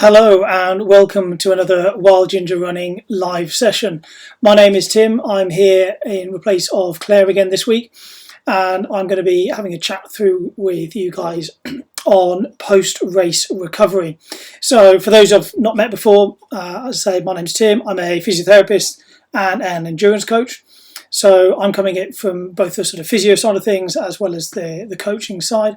Hello and welcome to another Wild Ginger Running live session. My name is Tim. I'm here in place of Claire again this week, and I'm going to be having a chat through with you guys on post-race recovery. So for those I've not met before, as I say, my name's Tim. I'm a physiotherapist and an endurance coach. So I'm coming in from both the sort of physio side of things as well as the coaching side.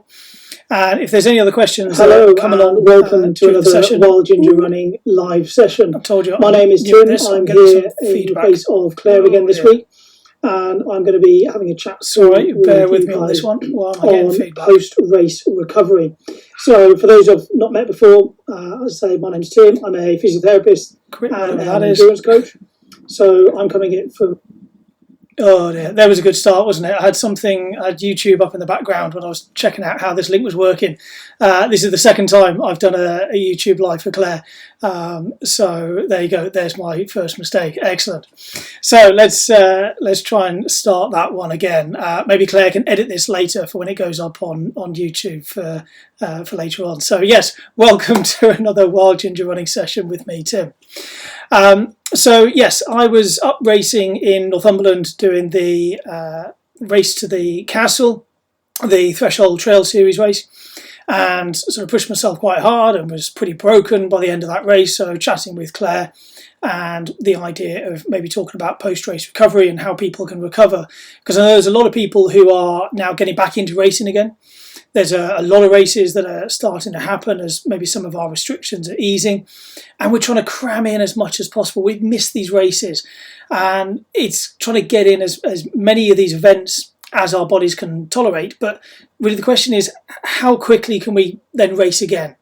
And if there's any other questions, come along. Welcome to another Wild Ginger Running live session. I told you, my name is Tim. I'm here in place of Claire again this week, and I'm going to be having a chat. Sorry, bear with me on this one while I'm getting feedback. Post-race recovery. So for those I've not met before, as I say, my name's Tim. I'm a physiotherapist and an endurance coach. So I'm coming in from. Oh dear, that was a good start, wasn't it? I had YouTube up in the background when I was checking out how this link was working. This is the second time I've done a YouTube live for Claire. So there you go, there's my first mistake. Excellent. So let's try and start that one again. Maybe Claire can edit this later for when it goes up on YouTube for later on. So yes, welcome to another Wild Ginger Running session with me, Tim. So yes, I was up racing in Northumberland doing the race to the castle, the Threshold Trail Series race, and sort of pushed myself quite hard and was pretty broken by the end of that race. So chatting with Claire and the idea of maybe talking about post-race recovery and how people can recover, because I know there's a lot of people who are now getting back into racing again. There's a lot of races that are starting to happen as maybe some of our restrictions are easing, and we're trying to cram in as much as possible. We've missed these races, and it's trying to get in as many of these events as our bodies can tolerate. But really the question is, how quickly can we then race again?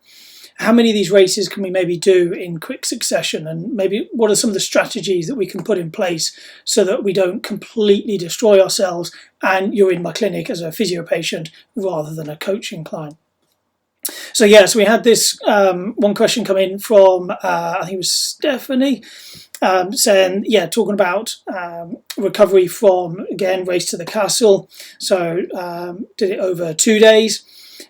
How many of these races can we maybe do in quick succession, and maybe what are some of the strategies that we can put in place so that we don't completely destroy ourselves and you're in my clinic as a physio patient rather than a coaching client? So yes, we had this one question come in from I think it was Stephanie, saying, yeah, talking about recovery from, again, race to the castle. So did it over 2 days.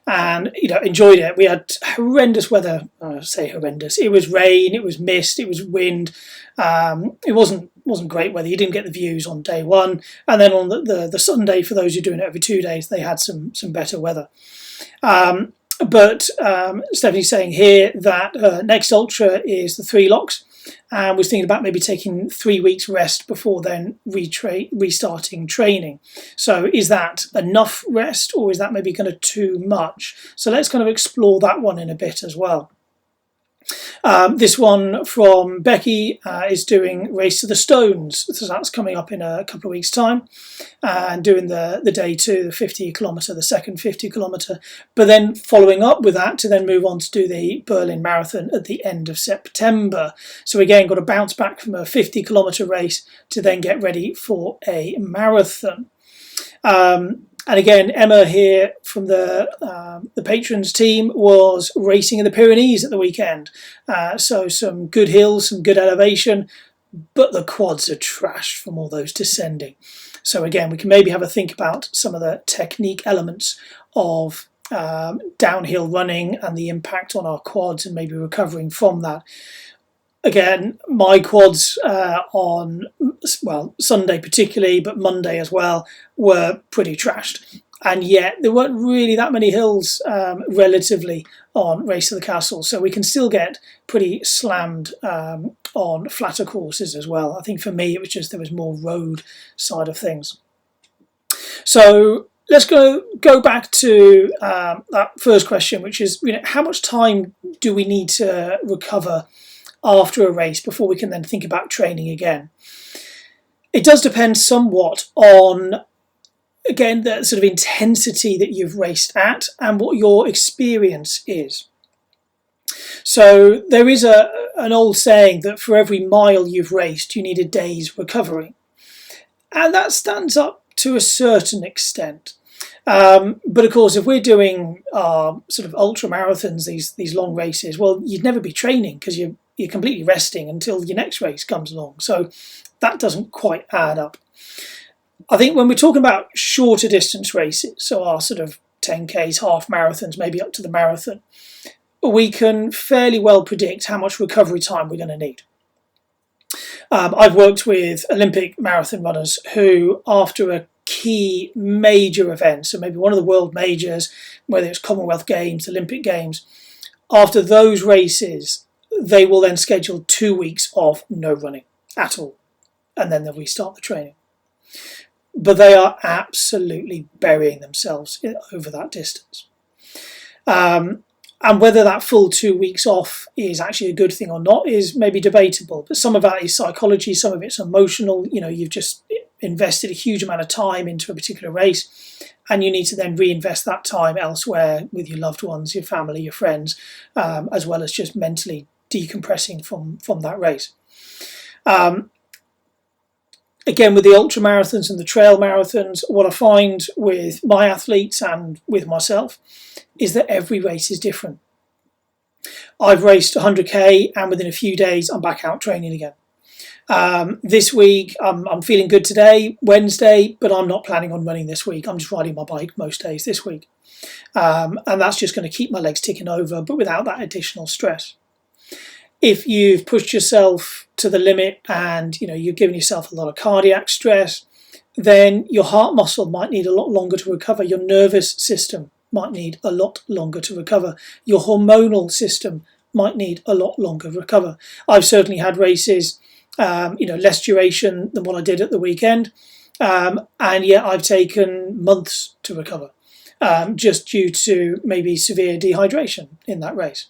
And enjoyed it. We had horrendous weather. I say horrendous. It was rain. It was mist. It was wind. It wasn't great weather. You didn't get the views on day one, and then on the Sunday, for those who are doing it over 2 days, they had some better weather. But Stephanie's saying here that next ultra is the 3 locks, and was thinking about maybe taking 3 weeks rest before then restarting training. So is that enough rest, or is that maybe kind of too much? So let's kind of explore that one in a bit as well. This one from Becky is doing Race to the Stones, so that's coming up in a couple of weeks' time, and doing the day 2, the 50 kilometre, the second 50 kilometre, but then following up with that to then move on to do the Berlin Marathon at the end of September. So again, got to bounce back from a 50 kilometre race to then get ready for a marathon. And again, Emma here from the patrons team was racing in the Pyrenees at the weekend. So some good hills, some good elevation, but the quads are trashed from all those descending. So again, we can maybe have a think about some of the technique elements of downhill running and the impact on our quads and maybe recovering from that. Again, my quads on, well, Sunday particularly, but Monday as well, were pretty trashed. And yet there weren't really that many hills relatively on Race to the Castle. So we can still get pretty slammed on flatter courses as well. I think for me, it was just there was more road side of things. So let's go back to that first question, which is, how much time do we need to recover after a race before we can then think about training again? It does depend somewhat on, again, the sort of intensity that you've raced at and what your experience is. So there is an old saying that for every mile you've raced, you need a day's recovery. And that stands up to a certain extent. But of course, if we're doing sort of ultra marathons, these long races, well, you'd never be training because you're completely resting until your next race comes along. So that doesn't quite add up. I think when we're talking about shorter distance races, so our sort of 10Ks, half marathons, maybe up to the marathon, we can fairly well predict how much recovery time we're going to need. I've worked with Olympic marathon runners who, after a key major event, so maybe one of the world majors, whether it's Commonwealth Games, Olympic Games, after those races, they will then schedule 2 weeks of no running at all, and then they'll restart the training. But they are absolutely burying themselves over that distance. And whether that full 2 weeks off is actually a good thing or not is maybe debatable. But some of that is psychology, some of it's emotional. You know, you've just invested a huge amount of time into a particular race, and you need to then reinvest that time elsewhere with your loved ones, your family, your friends, as well as just mentally decompressing from that race. Again, with the ultra marathons and the trail marathons, what I find with my athletes and with myself is that every race is different. I've raced 100k and within a few days I'm back out training again. This week I'm feeling good today, Wednesday, but I'm not planning on running this week. I'm just riding my bike most days this week. And that's just going to keep my legs ticking over, but without that additional stress. If you've pushed yourself to the limit and you're giving yourself a lot of cardiac stress, then your heart muscle might need a lot longer to recover. Your nervous system might need a lot longer to recover. Your hormonal system might need a lot longer to recover. I've certainly had races, less duration than what I did at the weekend, and yet I've taken months to recover, just due to maybe severe dehydration in that race.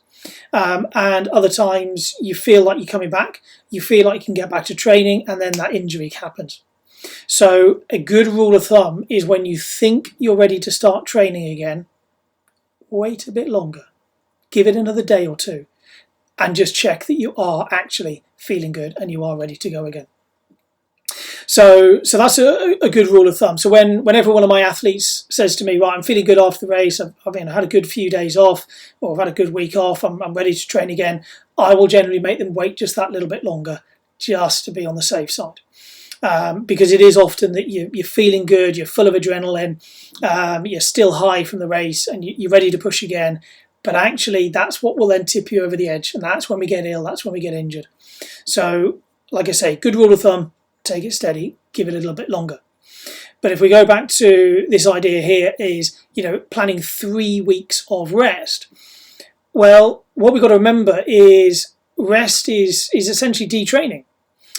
And other times you feel like you're coming back, you feel like you can get back to training, and then that injury happens. So a good rule of thumb is when you think you're ready to start training again, wait a bit longer, give it another day or two, and just check that you are actually feeling good and you are ready to go again. So that's a good rule of thumb. So whenever one of my athletes says to me, right, I'm feeling good after the race, I've had a good few days off, or I've had a good week off, I'm ready to train again, I will generally make them wait just that little bit longer, just to be on the safe side. Because it is often that you're feeling good, you're full of adrenaline, you're still high from the race, and you're ready to push again. But actually, that's what will then tip you over the edge, and that's when we get ill, that's when we get injured. So, like I say, good rule of thumb, take it steady, give it a little bit longer. But if we go back to this idea here is, planning 3 weeks of rest. Well, what we've got to remember is rest is essentially detraining.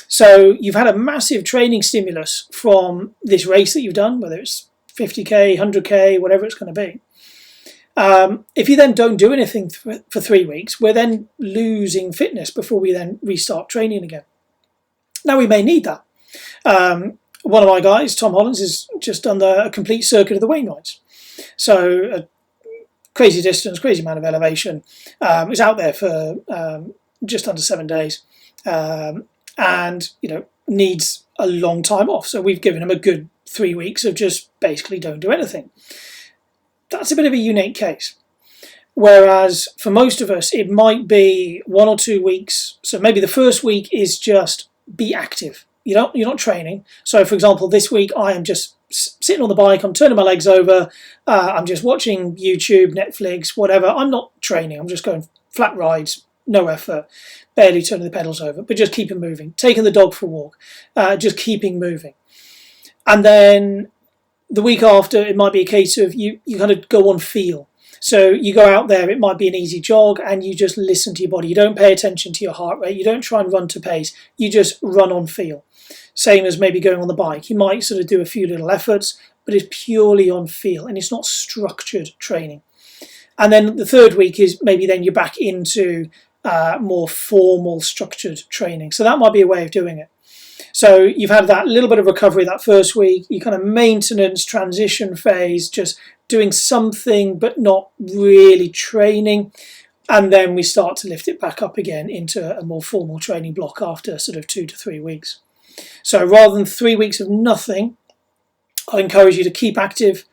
So you've had a massive training stimulus from this race that you've done, whether it's 50k, 100k, whatever it's going to be. If you then don't do anything for 3 weeks, we're then losing fitness before we then restart training again. Now, we may need that. One of my guys, Tom Hollins, has just done a complete circuit of the Wainwrights. So a crazy distance, crazy amount of elevation. Was out there for just under 7 days. And needs a long time off. So we've given him a good 3 weeks of just basically don't do anything. That's a bit of a unique case. Whereas for most of us, it might be 1 or 2 weeks. So maybe the first week is just be active. You're not training. So for example, this week I am just sitting on the bike, I'm turning my legs over, I'm just watching YouTube, Netflix, whatever. I'm not training, I'm just going flat rides, no effort, barely turning the pedals over, but just keeping moving, taking the dog for a walk, just keeping moving. And then the week after, it might be a case of you kind of go on feel. So you go out there, it might be an easy jog, and you just listen to your body. You don't pay attention to your heart rate. You don't try and run to pace. You just run on feel. Same as maybe going on the bike. You might sort of do a few little efforts, but it's purely on feel, and it's not structured training. And then the third week is maybe then you're back into more formal structured training. So that might be a way of doing it. So you've had that little bit of recovery that first week, you kind of maintenance transition phase, just doing something but not really training, and then we start to lift it back up again into a more formal training block after sort of 2 to 3 weeks. So rather than 3 weeks of nothing, I'll encourage you to keep active,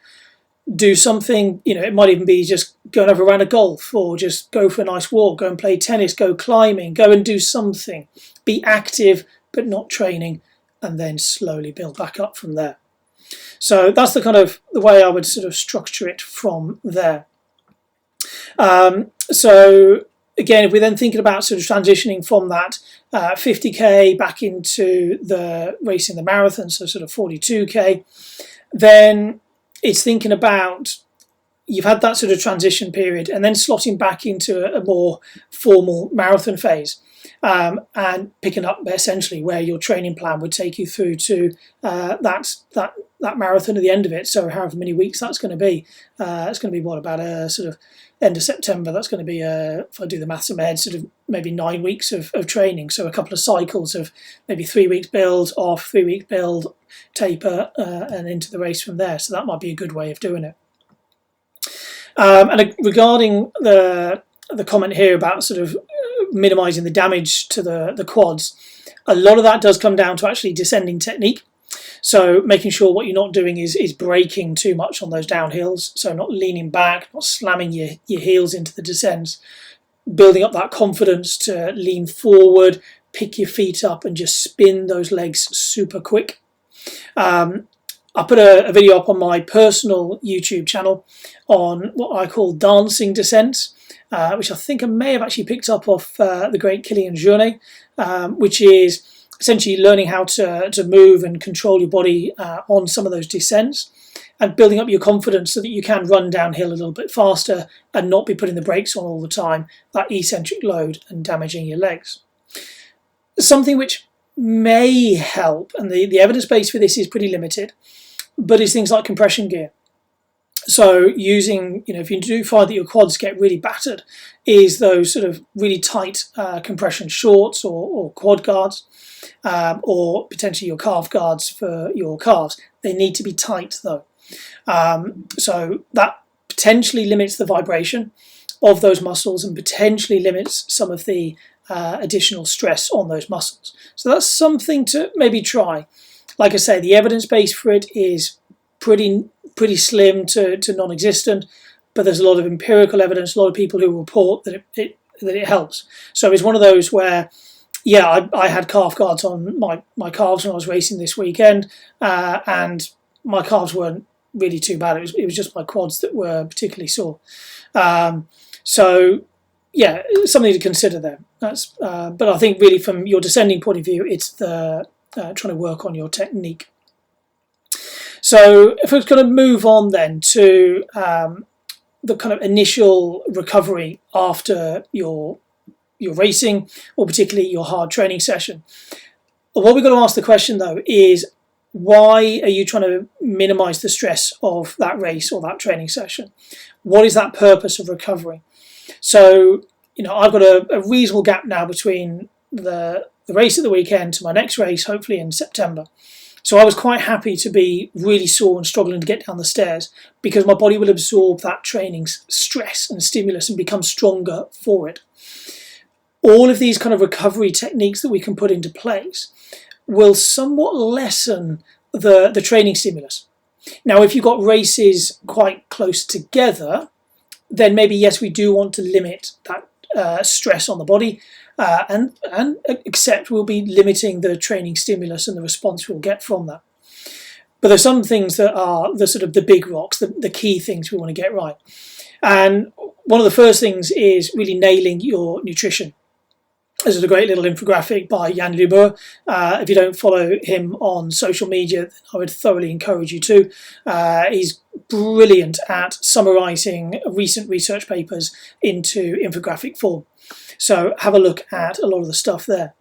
do something. It might even be just go and have a round of golf, or just go for a nice walk, go and play tennis, go climbing, go and do something. Be active but not training, and then slowly build back up from there. So that's the way I would sort of structure it from there. So again, if we're then thinking about sort of transitioning from that 50k back into the racing the marathon, so sort of 42k, then it's thinking about you've had that sort of transition period and then slotting back into a more formal marathon phase, and picking up essentially where your training plan would take you through to that marathon at the end of it. So however many weeks that's going to be, it's going to be what, about a sort of end of September. That's going to be, if I do the maths in my head, sort of maybe 9 weeks of training. So a couple of cycles of maybe 3 weeks build, off, 3 week build, taper, and into the race from there. So that might be a good way of doing it. And regarding the comment here about sort of minimising the damage to the quads, a lot of that does come down to actually descending technique. So making sure what you're not doing is braking too much on those downhills, so not leaning back, not slamming your heels into the descents, building up that confidence to lean forward, pick your feet up and just spin those legs super quick. I put a video up on my personal YouTube channel on what I call dancing descents, which I think I may have actually picked up off the great Kilian Jornet, which is essentially learning how to move and control your body on some of those descents and building up your confidence so that you can run downhill a little bit faster and not be putting the brakes on all the time, that eccentric load and damaging your legs. Something which may help, and the evidence base for this is pretty limited, but is things like compression gear. So using, if you do find that your quads get really battered, is those sort of really tight compression shorts or quad guards, or potentially your calf guards for your calves. They need to be tight though. So that potentially limits the vibration of those muscles and potentially limits some of the additional stress on those muscles. So that's something to maybe try. Like I say, the evidence base for it is pretty slim to non-existent, but there's a lot of empirical evidence, a lot of people who report that it helps. So it's one of those where, yeah, I had calf guards on my calves when I was racing this weekend, and my calves weren't really too bad. It was just my quads that were particularly sore. So yeah, something to consider there. That's but I think really from your descending point of view, it's the trying to work on your technique. So if I was going to move on then to the kind of initial recovery after your racing, or particularly your hard training session, what we've got to ask the question though is, why are you trying to minimise the stress of that race or that training session? What is that purpose of recovery? So, I've got a reasonable gap now between the race at the weekend to my next race, hopefully in September. So I was quite happy to be really sore and struggling to get down the stairs, because my body will absorb that training stress and stimulus and become stronger for it. All of these kind of recovery techniques that we can put into place will somewhat lessen the training stimulus. Now, if you've got races quite close together, then maybe, yes, we do want to limit that stress on the body, and accept we'll be limiting the training stimulus and the response we'll get from that. But there's some things that are the sort of the big rocks, the key things we want to get right. And one of the first things is really nailing your nutrition. This is a great little infographic by Jan Lubeur. If you don't follow him on social media, I would thoroughly encourage you to. He's brilliant at summarising recent research papers into infographic form. So have a look at a lot of the stuff there.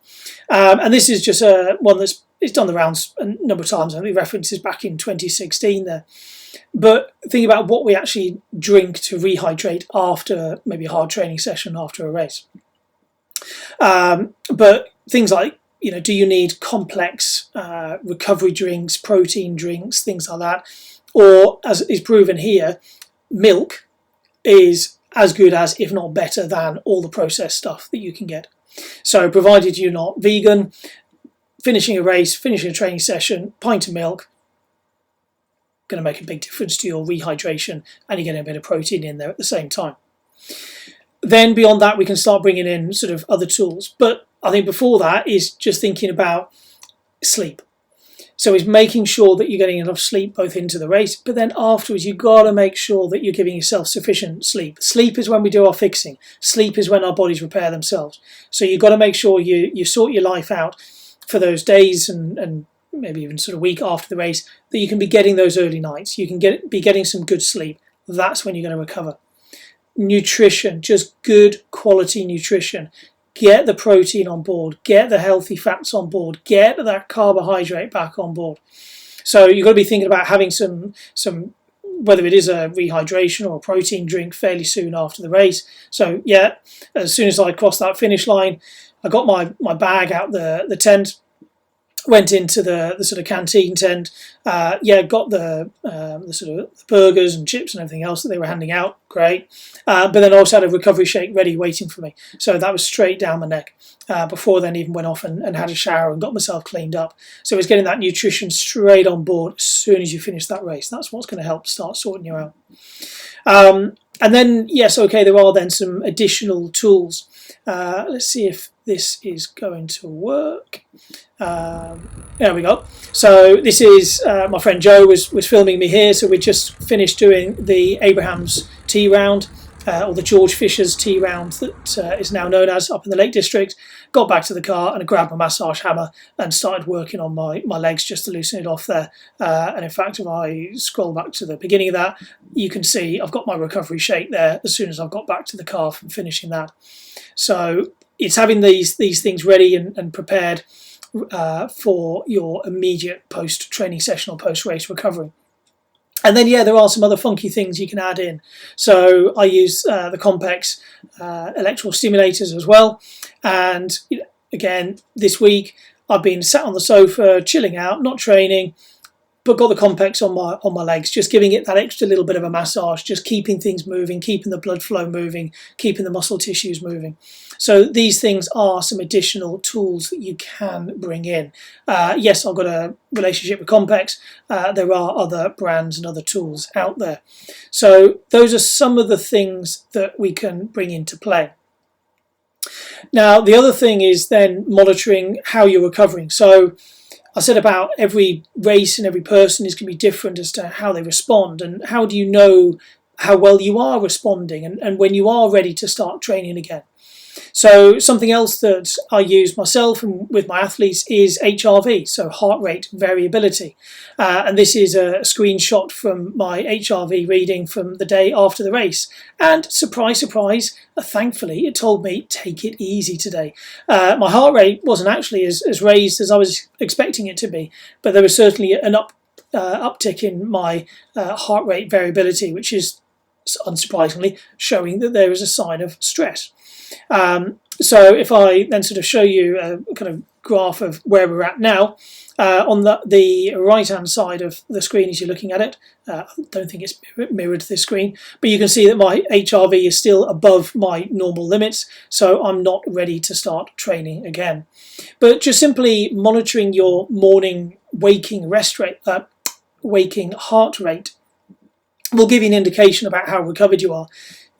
And this is just one it's done the rounds a number of times. I think references back in 2016 there. But think about what we actually drink to rehydrate after maybe a hard training session, after a race. But things like, do you need complex recovery drinks, protein drinks, things like that? Or, as is proven here, milk is as good as, if not better than, all the processed stuff that you can get. So provided you're not vegan, finishing a race, finishing a training session, pint of milk, going to make a big difference to your rehydration, and you're getting a bit of protein in there at the same time. Then beyond that, we can start bringing in sort of other tools. But I think before that is just thinking about sleep. So it's making sure that you're getting enough sleep both into the race, but then afterwards you've got to make sure that you're giving yourself sufficient sleep. Sleep is when we do our fixing. Sleep is when our bodies repair themselves. So you've got to make sure you sort your life out for those days and maybe even sort of week after the race, that you can be getting those early nights. You can be getting some good sleep. That's when you're going to recover. Nutrition, just good quality nutrition. Get the protein on board, get the healthy fats on board, get that carbohydrate back on board. So you've got to be thinking about having some whether it is a rehydration or a protein drink fairly soon after the race. So yeah, as soon as I crossed that finish line, I got my bag out the tent, went into the sort of canteen tent, got the sort of burgers and chips and everything else that they were handing out, great. But then I also had a recovery shake ready waiting for me. So that was straight down my neck before then even went off and had a shower and got myself cleaned up. So it was getting that nutrition straight on board as soon as you finish that race. That's what's going to help start sorting you out. And then, yes, okay, there are then some additional tools. Let's see if this is going to work. There we go. So this is my friend Joe was filming me here. So we just finished doing the Abraham's Tea Round, or the George Fisher's Tea Round that is now known as up in the Lake District. Got back to the car and I grabbed my massage hammer and started working on my legs just to loosen it off there. And in fact, if I scroll back to the beginning of that, you can see I've got my recovery shake there as soon as I've got back to the car from finishing that. So it's having these things ready and prepared for your immediate post-training session or post-race recovery. And then, yeah, there are some other funky things you can add in. So I use the Compex electrical stimulators as well. And again, this week I've been sat on the sofa, chilling out, not training, but got the Compex on my legs, just giving it that extra little bit of a massage, just keeping things moving, keeping the blood flow moving, keeping the muscle tissues moving. So these things are some additional tools that you can bring in. Yes, I've got a relationship with Compex. There are other brands and other tools out there. So those are some of the things that we can bring into play. Now, the other thing is then monitoring how you're recovering. So I said about every race and every person is going to be different as to how they respond, and how do you know how well you are responding and when you are ready to start training again. So something else that I use myself and with my athletes is HRV, so heart rate variability. And this is a screenshot from my HRV reading from the day after the race. And surprise, surprise, thankfully it told me, take it easy today. My heart rate wasn't actually as raised as I was expecting it to be, but there was certainly an uptick in my heart rate variability, which is unsurprisingly showing that there is a sign of stress. So if I then sort of show you a kind of graph of where we're at now, on the right hand side of the screen as you're looking at it, I don't think it's mirrored to this screen, but you can see that my HRV is still above my normal limits, so I'm not ready to start training again. But just simply monitoring your morning waking heart rate will give you an indication about how recovered you are.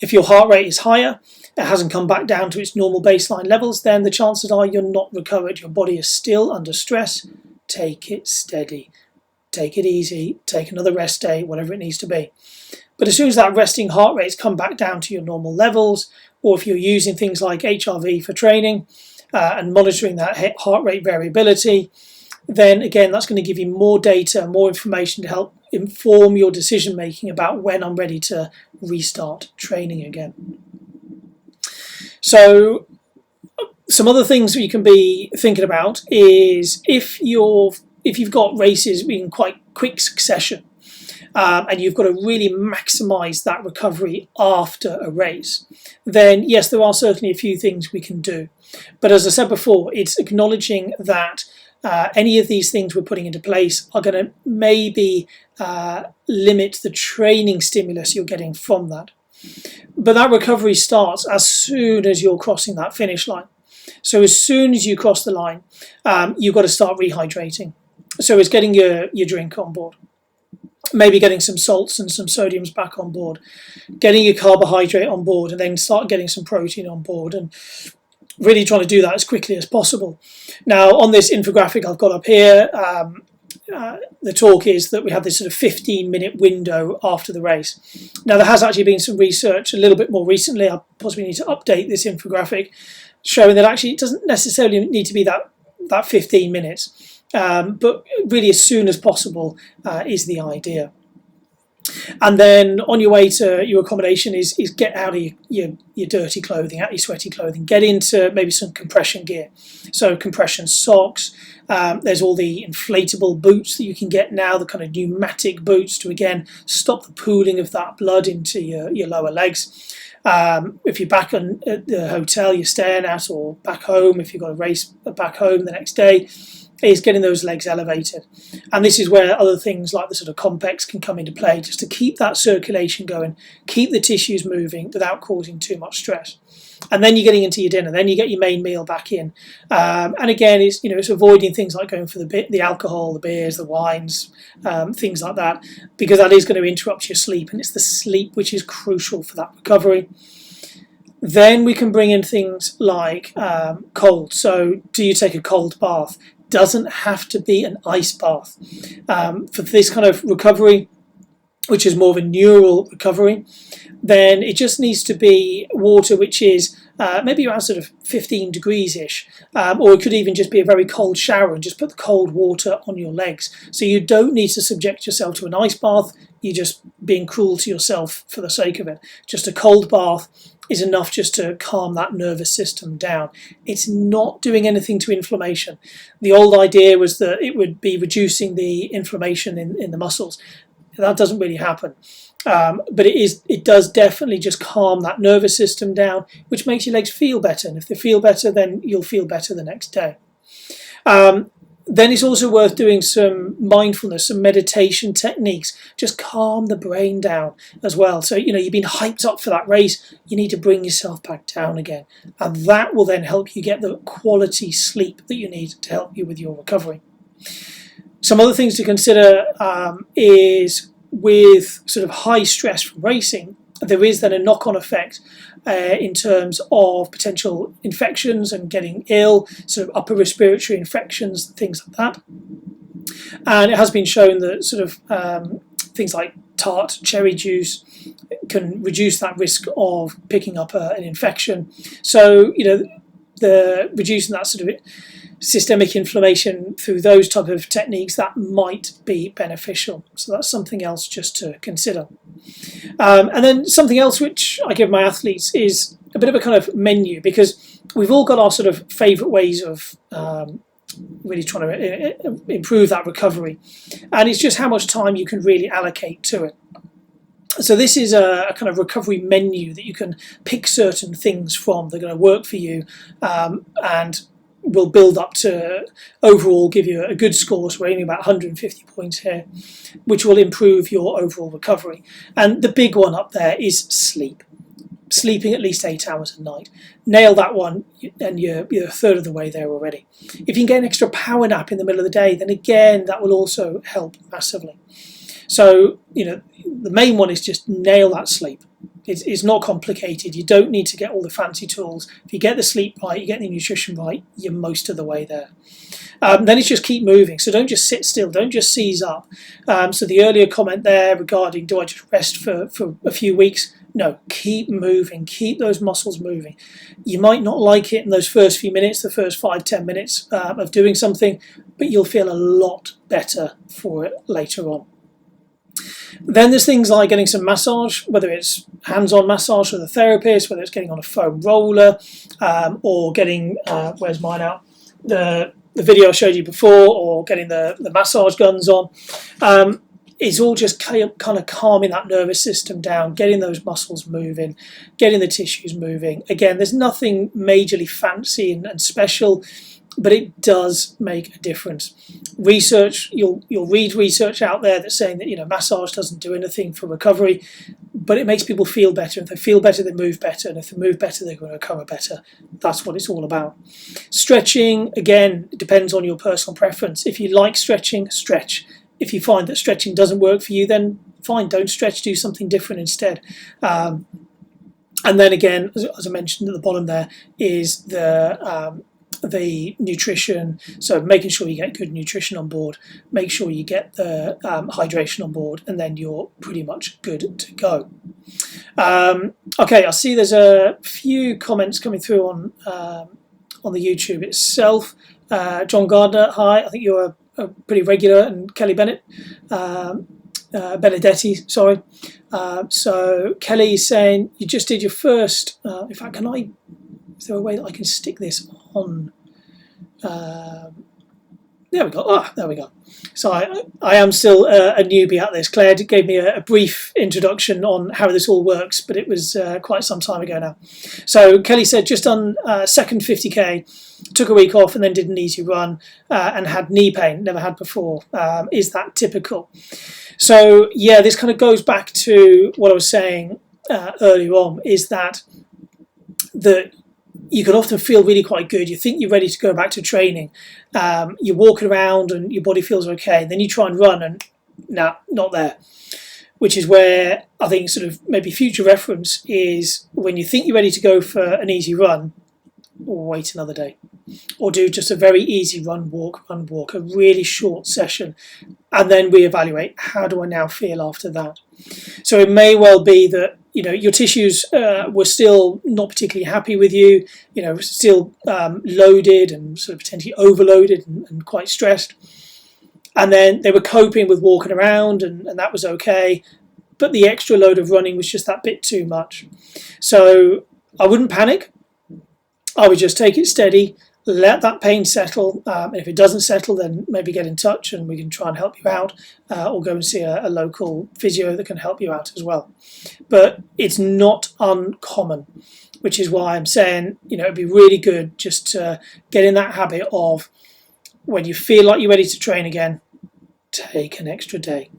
If your heart rate is higher, it hasn't come back down to its normal baseline levels, then the chances are you're not recovered. Your body is still under stress. Take it steady. Take it easy. Take another rest day, whatever it needs to be. But as soon as that resting heart rate's come back down to your normal levels, or if you're using things like HRV for training and monitoring that heart rate variability, then again, that's going to give you more data, more information to help inform your decision making about when I'm ready to restart training again. So some other things that you can be thinking about is if you've got races in quite quick succession, and you've got to really maximise that recovery after a race, then yes, there are certainly a few things we can do. But as I said before, it's acknowledging that any of these things we're putting into place are going to maybe limit the training stimulus you're getting from that. But that recovery starts as soon as you're crossing that finish line. So as soon as you cross the line, you've got to start rehydrating. So it's getting your drink on board, maybe getting some salts and some sodiums back on board, getting your carbohydrate on board, and then start getting some protein on board, and really trying to do that as quickly as possible. Now, on this infographic I've got up here, the talk is that we have this sort of 15-minute window after the race. Now, there has actually been some research a little bit more recently. I possibly need to update this infographic, showing that actually it doesn't necessarily need to be that 15 minutes, but really as soon as possible is the idea. And then on your way to your accommodation is get out of your dirty clothing, out of your sweaty clothing, get into maybe some compression gear. So compression socks, there's all the inflatable boots that you can get now, the kind of pneumatic boots to again stop the pooling of that blood into your lower legs. If you're back at the hotel you're staying at, or back home, if you've got a race back home the next day, is getting those legs elevated. And this is where other things like the sort of complex can come into play, just to keep that circulation going, keep the tissues moving without causing too much stress. And then you're getting into your dinner, then you get your main meal back in. And again, it's avoiding things like going for the alcohol, the beers, the wines, things like that, because that is going to interrupt your sleep, and it's the sleep which is crucial for that recovery. Then we can bring in things like cold. So do you take a cold bath? Doesn't have to be an ice bath. For this kind of recovery, which is more of a neural recovery, then it just needs to be water which is maybe around sort of 15 degrees-ish, or it could even just be a very cold shower and just put the cold water on your legs. So you don't need to subject yourself to an ice bath. You're just being cruel to yourself for the sake of it. Just a cold bath is enough just to calm that nervous system down. It's not doing anything to inflammation. The old idea was that it would be reducing the inflammation in the muscles. That doesn't really happen. But it does definitely just calm that nervous system down, which makes your legs feel better. And if they feel better, then you'll feel better the next day. Then it's also worth doing some mindfulness, some meditation techniques. Just calm the brain down as well. So, you've been hyped up for that race. You need to bring yourself back down again. And that will then help you get the quality sleep that you need to help you with your recovery. Some other things to consider is with sort of high stress from racing, there is then a knock-on effect in terms of potential infections and getting ill, sort of upper respiratory infections, things like that. And it has been shown that sort of things like tart cherry juice can reduce that risk of picking up an infection. So, the reducing that sort of systemic inflammation through those type of techniques, that might be beneficial. So that's something else just to consider. And then something else which I give my athletes is a bit of a kind of menu, because we've all got our sort of favourite ways of really trying to improve that recovery. And it's just how much time you can really allocate to it. So this is a kind of recovery menu that you can pick certain things from. They're going to work for you and will build up to overall give you a good score. So we're aiming about 150 points here, which will improve your overall recovery. And the big one up there is sleep. Sleeping at least 8 hours a night. Nail that one and you're a third of the way there already. If you can get an extra power nap in the middle of the day, then again, that will also help massively. So, the main one is just nail that sleep. It's not complicated. You don't need to get all the fancy tools. If you get the sleep right, you get the nutrition right, you're most of the way there. Then it's just keep moving. So don't just sit still. Don't just seize up. So the earlier comment there regarding do I just rest for a few weeks? No, keep moving. Keep those muscles moving. You might not like it in those first few minutes, the first 5-10 minutes of doing something, but you'll feel a lot better for it later on. Then there's things like getting some massage, whether it's hands-on massage with a therapist, whether it's getting on a foam roller, or getting, where's mine out, the video I showed you before, or getting the massage guns on. It's all just kind of calming that nervous system down, getting those muscles moving, getting the tissues moving. Again, there's nothing majorly fancy and special, but it does make a difference. Research, you'll read research out there that's saying that massage doesn't do anything for recovery, but it makes people feel better. If they feel better, they move better, and if they move better, they're going to recover better. That's what it's all about. Stretching, again, it depends on your personal preference. If you like stretching, stretch. If you find that stretching doesn't work for you, then fine, don't stretch, do something different instead. And then again, as I mentioned at the bottom there, is the the nutrition, so making sure you get good nutrition on board, make sure you get the hydration on board, and then you're pretty much good to go. Okay, I see there's a few comments coming through on the YouTube itself. John Gardner, hi, I think you're a pretty regular, and Kelly Bennett, Benedetti, sorry. So Kelly's saying you just did your first, in fact, is there a way that I can stick this on? There we go. Oh, there we go. So I am still a newbie at this. Claire gave me a brief introduction on how this all works, but it was quite some time ago now. So Kelly said just on second 50k, took a week off and then did an easy run and had knee pain, never had before. Is that typical? So yeah, this kind of goes back to what I was saying earlier on, is that you can often feel really quite good. You think you're ready to go back to training. You're walking around and your body feels okay. Then you try and run and no, not there. Which is where I think sort of maybe future reference is when you think you're ready to go for an easy run, wait another day. Or do just a very easy run, walk, a really short session. And then reevaluate, how do I now feel after that? So it may well be that your tissues were still not particularly happy with you, still loaded and sort of potentially overloaded and quite stressed. And then they were coping with walking around and that was okay. But the extra load of running was just that bit too much. So I wouldn't panic. I would just take it steady, let that pain settle. And if it doesn't settle, then maybe get in touch and we can try and help you out, or go and see a local physio that can help you out as well. But it's not uncommon, which is why I'm saying, it'd be really good just to get in that habit of when you feel like you're ready to train again, take an extra day.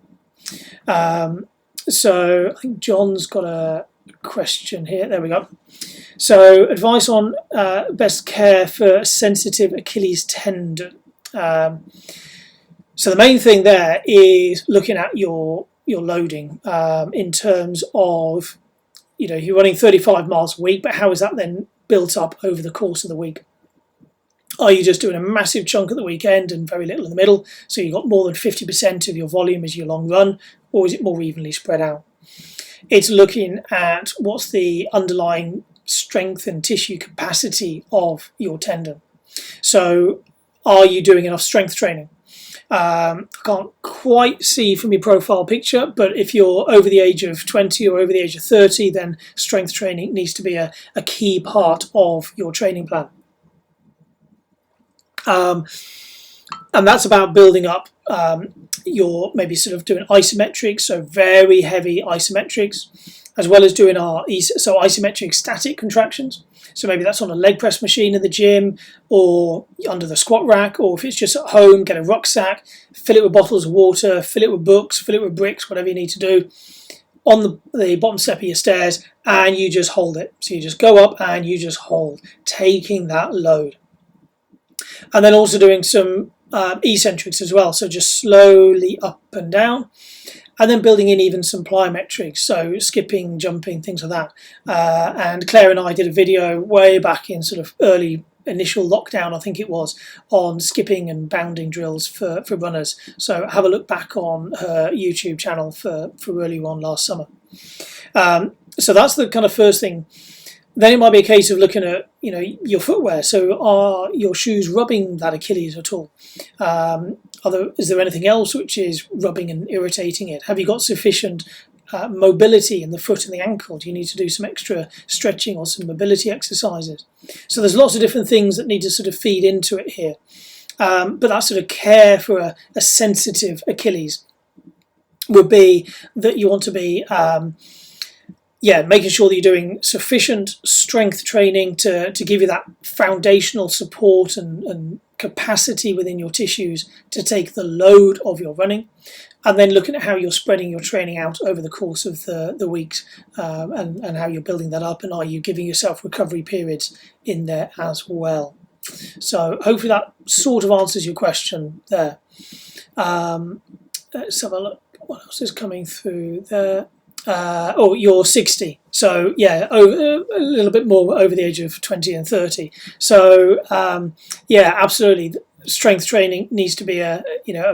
So I think John's got a question here. There we go. So advice on best care for sensitive Achilles tendon. So the main thing there is looking at your loading in terms of, you're running 35 miles a week, but how is that then built up over the course of the week? Are you just doing a massive chunk at the weekend and very little in the middle, so you've got more than 50% of your volume as your long run, or is it more evenly spread out? It's looking at what's the underlying strength and tissue capacity of your tendon. So are you doing enough strength training? I can't quite see from your profile picture, but if you're over the age of 20 or over the age of 30, then strength training needs to be a key part of your training plan. And that's about building up your maybe sort of doing isometrics, so very heavy isometrics, as well as doing isometric static contractions. So maybe that's on a leg press machine in the gym or under the squat rack, or if it's just at home, get a rucksack, fill it with bottles of water, fill it with books, fill it with bricks, whatever you need to do, on the bottom step of your stairs, and you just hold it. So you just go up and you just hold, taking that load. And then also doing some eccentrics as well, so just slowly up and down, and then building in even some plyometrics, so skipping, jumping, things like that. And Claire and I did a video way back in sort of early initial lockdown, I think it was, on skipping and bounding drills for runners. So have a look back on her YouTube channel for early on last summer. So that's the kind of first thing. Then it might be a case of looking at, your footwear. So are your shoes rubbing that Achilles at all? Is there anything else which is rubbing and irritating it? Have you got sufficient mobility in the foot and the ankle? Do you need to do some extra stretching or some mobility exercises? So there's lots of different things that need to sort of feed into it here. But that sort of care for a sensitive Achilles would be that you want to be making sure that you're doing sufficient strength training to give you that foundational support and capacity within your tissues to take the load of your running, and then looking at how you're spreading your training out over the course of the weeks, and how you're building that up, and are you giving yourself recovery periods in there as well. So hopefully that sort of answers your question there. Let's have a look what else is coming through there. or you're 60. So yeah, over, a little bit more over the age of 20 and 30. So yeah, absolutely. Strength training needs to be a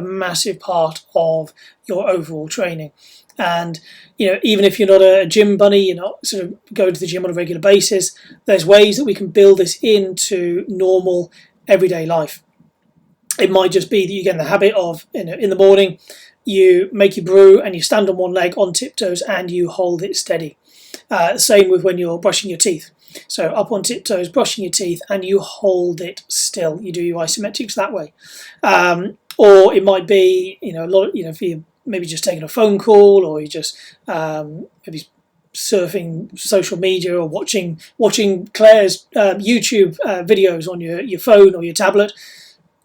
massive part of your overall training. And even if you're not a gym bunny, you're not sort of going to the gym on a regular basis, there's ways that we can build this into normal everyday life. It might just be that you get in the habit of, in the morning, you make your brew and you stand on one leg on tiptoes and you hold it steady. Same with when you're brushing your teeth. So up on tiptoes, brushing your teeth, and you hold it still. You do your isometrics that way. Or it might be, a lot. If you're maybe just taking a phone call, or you're just maybe surfing social media, or watching Claire's YouTube videos on your phone or your tablet.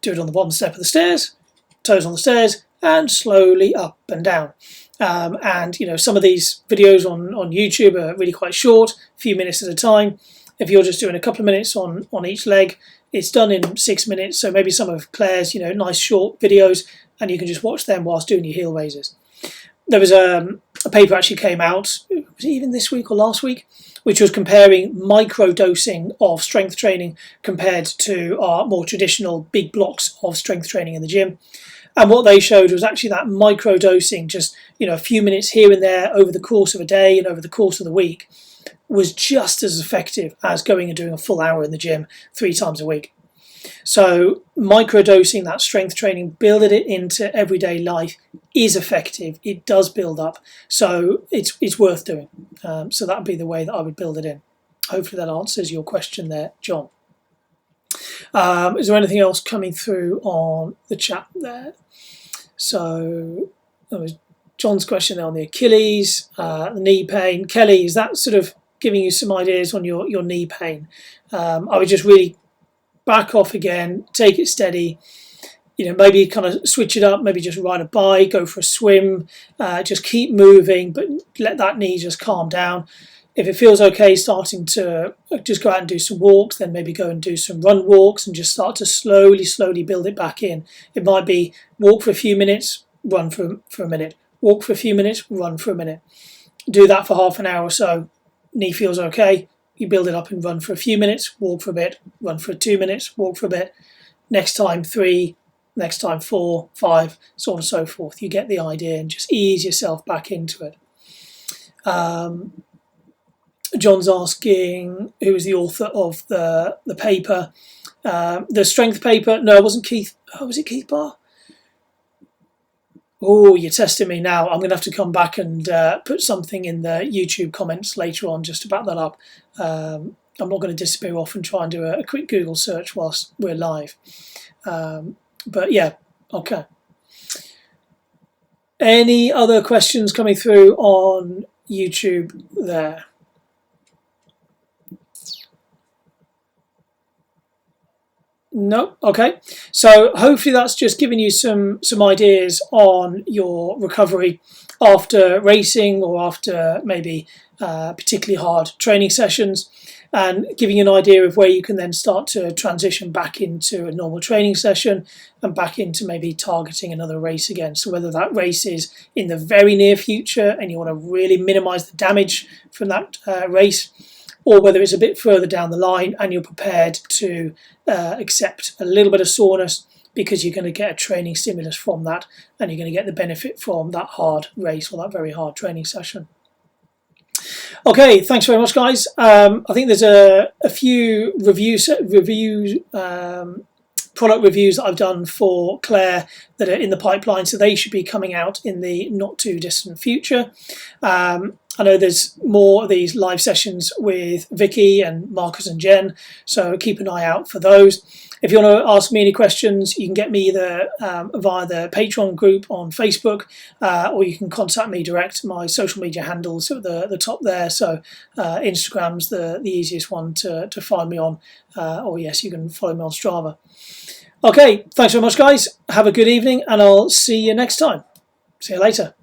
Do it on the bottom step of the stairs, toes on the stairs, and slowly up and down. And some of these videos on YouTube are really quite short, a few minutes at a time. If you're just doing a couple of minutes on each leg, it's done in 6 minutes. So maybe some of Claire's nice short videos, and you can just watch them whilst doing your heel raises. There was a paper actually came out, was it even this week or last week, which was comparing micro-dosing of strength training compared to our more traditional big blocks of strength training in the gym. And what they showed was actually that micro-dosing, just a few minutes here and there over the course of a day and over the course of the week, was just as effective as going and doing a full hour in the gym 3 times a week. So micro-dosing, that strength training, building it into everyday life is effective. It does build up. So it's worth doing. So that would be the way that I would build it in. Hopefully that answers your question there, John. Is there anything else coming through on the chat there? So that was John's question there on the Achilles, the knee pain. Kelly, is that sort of giving you some ideas on your knee pain? I would just really back off again, take it steady, maybe kind of switch it up, maybe just ride a bike, go for a swim, just keep moving, but let that knee just calm down. If it feels okay starting to just go out and do some walks, then maybe go and do some run walks and just start to slowly build it back in. It might be walk for a few minutes, run for a minute, walk for a few minutes, run for a minute. Do that for half an hour or so. Knee feels okay. You build it up and run for a few minutes, walk for a bit, run for 2 minutes, walk for a bit. Next time 3, next time 4, 5, so on and so forth. You get the idea and just ease yourself back into it. John's asking who was the author of the paper, the strength paper. No, it wasn't Keith. Oh, was it Keith Barr? Oh, you're testing me now. I'm going to have to come back and put something in the YouTube comments later on just to back that up. I'm not going to disappear off and try and do a quick Google search whilst we're live. But yeah, okay. Any other questions coming through on YouTube there? No, okay. So hopefully that's just giving you some ideas on your recovery after racing or after maybe particularly hard training sessions, and giving you an idea of where you can then start to transition back into a normal training session and back into maybe targeting another race again. So whether that race is in the very near future and you want to really minimize the damage from that race, or whether it's a bit further down the line and you're prepared to accept a little bit of soreness because you're going to get a training stimulus from that and you're going to get the benefit from that hard race or that very hard training session. Okay, thanks very much, guys. I think there's a few product reviews that I've done for Claire that are in the pipeline, so they should be coming out in the not too distant future. I know there's more of these live sessions with Vicky and Marcus and Jen, so keep an eye out for those. If you want to ask me any questions, you can get me either via the Patreon group on Facebook, or you can contact me direct. My social media handles at the top there, so Instagram's the easiest one to find me on, or yes, you can follow me on Strava. Okay, thanks very much, guys. Have a good evening, and I'll see you next time. See you later.